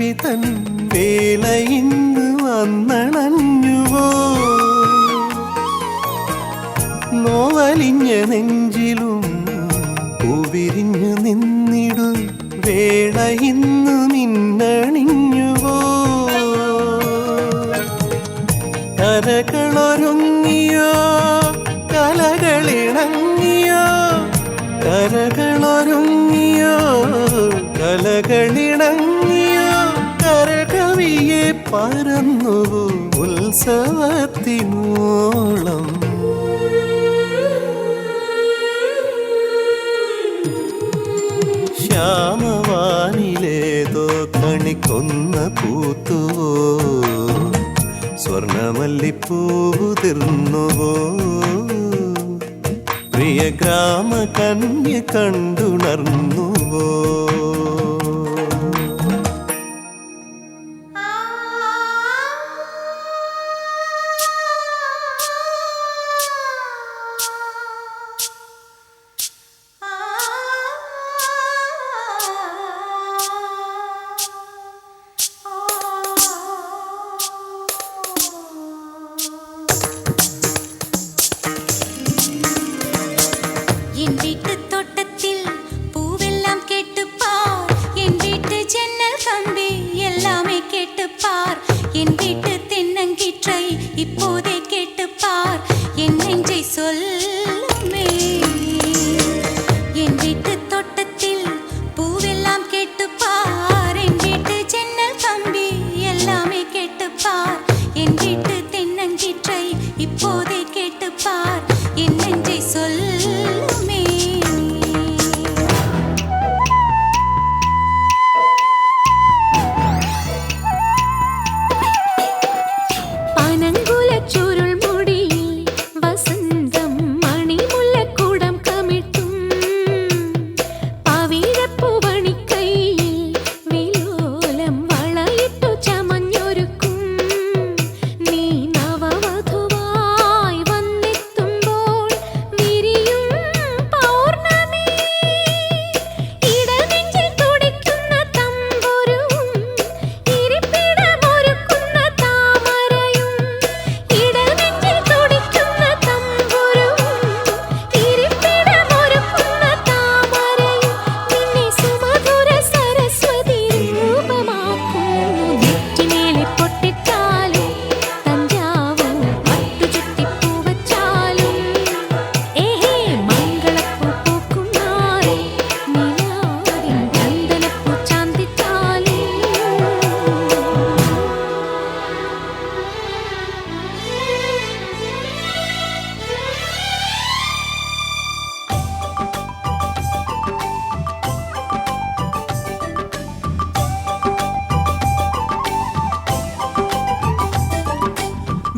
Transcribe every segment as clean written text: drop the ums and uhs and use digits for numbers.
പിറവി തൻ വേല ഇന്ന് വന്നണഞ്ഞുവോ? നോവലിഞ്ഞ നെഞ്ചിലും പൂവിരിഞ്ഞു നിന്നിടും വേള ഇന്നു മിന്നണിഞ്ഞുവോ? കരകളൊരുങ്ങിയോ കലകളിണങ്ങിയോ? കരകളൊരുങ്ങിയോ കലകളിണങ്ങിയോ? കരകവിയെ പറന്നുവോ ഉത്സവത്തിനോളം? ശ്യാമവാനിലേതോ കണിക്കൊന്ന പൂത്തുവോ? സ്വർണമല്ലിപ്പൂതിർന്നുവോ? പ്രിയ ഗ്രാമ കന്യ കണ്ടുണർന്നുവോ? இப்போதே கேட்டுப்பார் என் நெஞ்சை சொல்லுமே. என் வீட்டு தோட்டத்தில் பூவெல்லாம் கேட்டுப்பார், என் வீட்டு ஜன்னல் கம்பி எல்லாமே கேட்டுப்பார், என் வீட்டு தென்னங்கீற்றை இப்போதே கேட்டுப்பார் என் நெஞ்சை சொல்லுமே.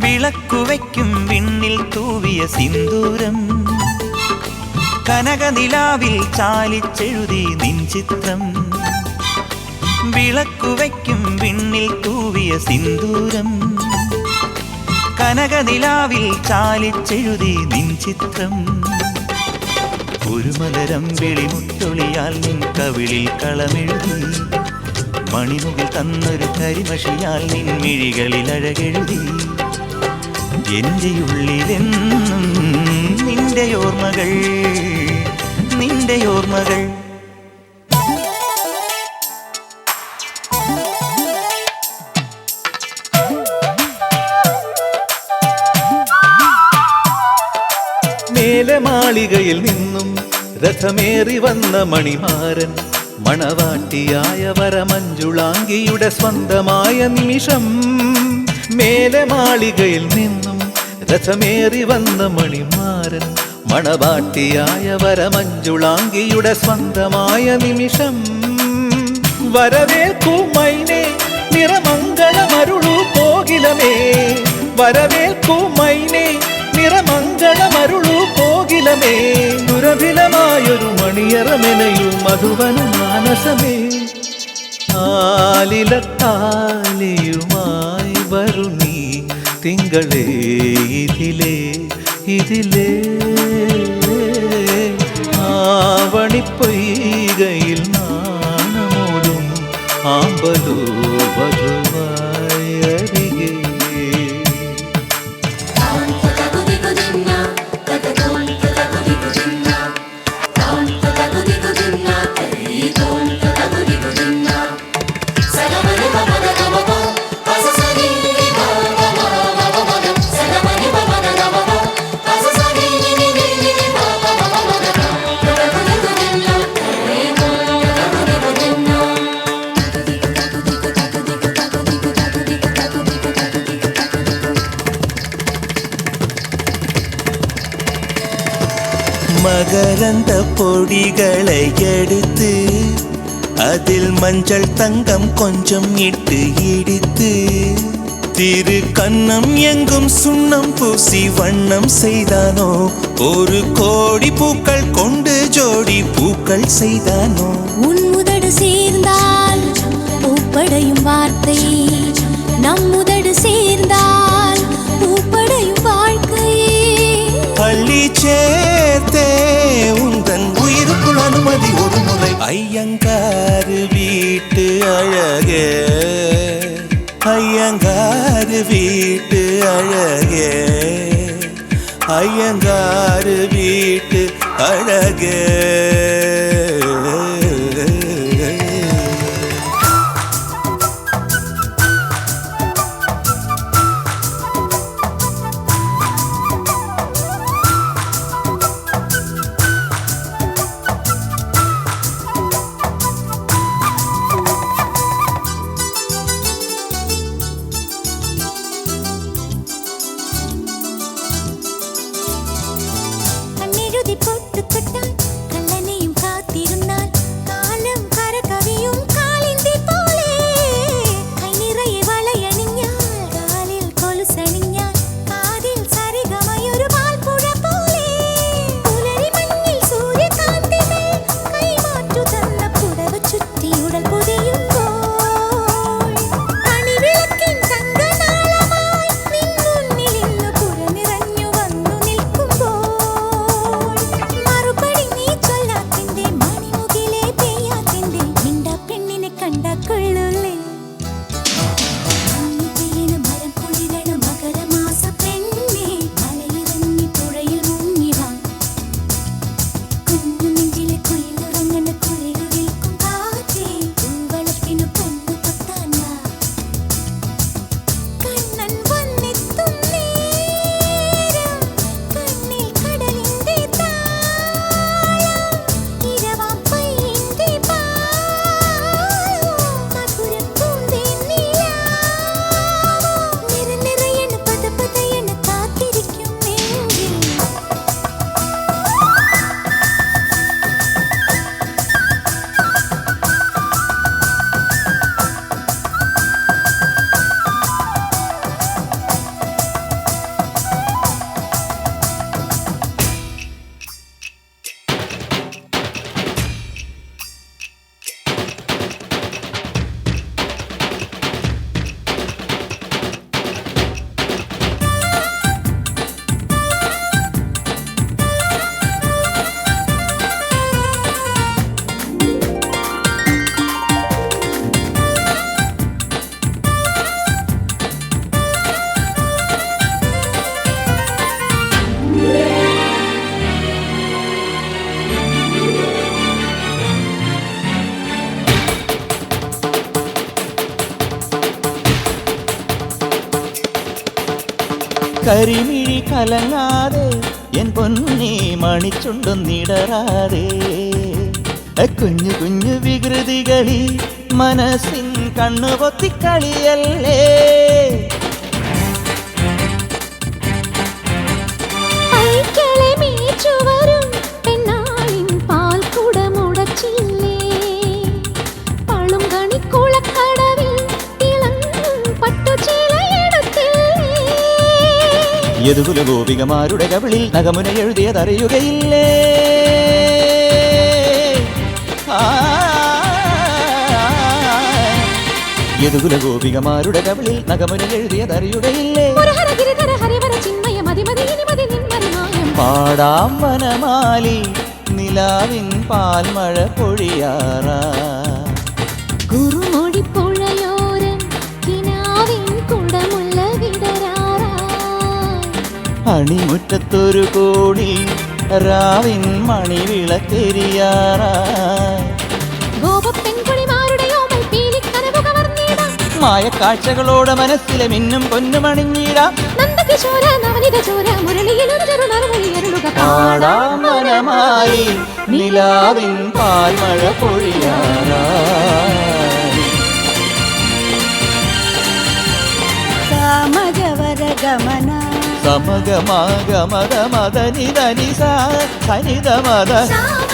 വിളക്കുവയ്ക്കും വിണ്ണിൽ തൂവിയ സിന്ദൂരം, കനകനിലാവിൽ ചാലിച്ചെഴുതി നിൻ ചിത്രം. വിളക്കുവയ്ക്കും വിണ്ണിൽ തൂവിയ സിന്ദൂരം, കനകനിലാവിൽ ചാലിച്ചെഴുതി നിൻ ചിത്രം. ഒരു മലരം വിളിമുത്തൊളിയാൽ നിൻ കവിളിൽ കളമെഴുതി, മണിമുകിൽ തന്നൊരു കരിമഷിയാൽ നിൻ മിഴികളിൽ അഴകെഴുതി. എന്റെ ഉള്ളിലെന്നും നിന്റെ ഓർമ്മകൾ, നിന്റെ ഓർമ്മകൾ. മേലെ മാളികയിൽ നിന്നും രഥമേറി വന്ന മണിമാരൻ, മണവാട്ടിയായ വരമഞ്ജുളാംഗിയുടെ സ്വന്തമായ നിമിഷം. മേലെ മാളികയിൽ നിന്നും രഥമേറി വന്ന മണിമാരൻ, മണവാട്ടിയായ വരമഞ്ജുളാംഗിയുടെ സ്വന്തമായ നിമിഷം. വരവേൽക്കൂ മൈനേ നിറമംഗളമരുളൂ കോകിലമേ, വരവേൽക്കൂ മൈനേ നിറമംഗളമരുളൂ കോകിലമേ. ദുരഭിലമായൊരു മണിയറമെനയൂ മധുവന മാനസമേ. ആലിലത്താലിയുമായി വരു നീ തിങ്കളേ ഇതിലേ ഇതിലേ. ആവണിപ്പൊയ്കയിൽ നാണമോടും വരൂ വധുവായി അരികെ. மகரந்த பொடிகளை எடுத்து அதில் மஞ்சள் தங்கம் கொஞ்சம் இட்டு இடித்து திரு கண்ணம் எங்கும் சுண்ணம் பூசி வண்ணம் செய்தானோ ஒரு கோடி பூக்கள் கொண்டு ஜோடி பூக்கள் செய்தானோ உன் முதடு சேர்ந்தால் பூப்படையும் வார்த்தை நம் முதடு சேர்ந்தால் பூப்படையும் வாழ்க்கை அள்ளி சேர்த்தே உந்தன் உயிருக்குள் அனுமதி ஒரு முறை ஐயங்காரு வீட்டு அழகே ஐயங்காரு வீட்டு அழகே ஐயங்காரு வீட்டு அழகே കരിമിഴി കലങ്ങാതെ എൻ പൊന്നേ മണിച്ചുണ്ടൊന്നിടരാതെ കുഞ്ഞു കുഞ്ഞു വികൃതികളിൽ മനസ്സിൻ കണ്ണുപൊത്തിക്കളിയല്ലേ യദുകുല ഗോപികമാരുടെ കവിളിൽ നഖമുന എഴുതിയതറിയുകയില്ലേ യദുകുല ഗോപികമാരുടെ കവിളിൽ നഖമുന എഴുതിയതറിയുകയില്ലേ പാടാം വനമാലി നിലാവിൻ പാൽമഴ പൊഴിയാറാ കുറുമൊഴിപ്പുഴയോരം കിനാവിൻ കുടമുല്ല വിടരാറായി. അണിമുറ്റത്തൊരു കോടി രാവിൻ മണിവിളക്കെരിയാറായി. ഗോപപ്പെൺകുടിമാരുടെയോ മൽപ്പീലിക്കനവു കവർന്നിടാം. മായക്കാഴ്ചകളോടെ മനസ്സിലെ മിന്നും പൊന്നുമണിഞ്ഞിടാം. നന്ദകിശോര നവനിത ചോര മുരളിയിലൊരു ചെറുനറുമൊഴിയരുളുക പാടാം മനമായി നിലാവിൻ പാൽമഴ പൊഴിയാറായി. സമഗവര ഗമന സമഗമാഗമത മദ നിദ നിസ സനിത മദ സാമ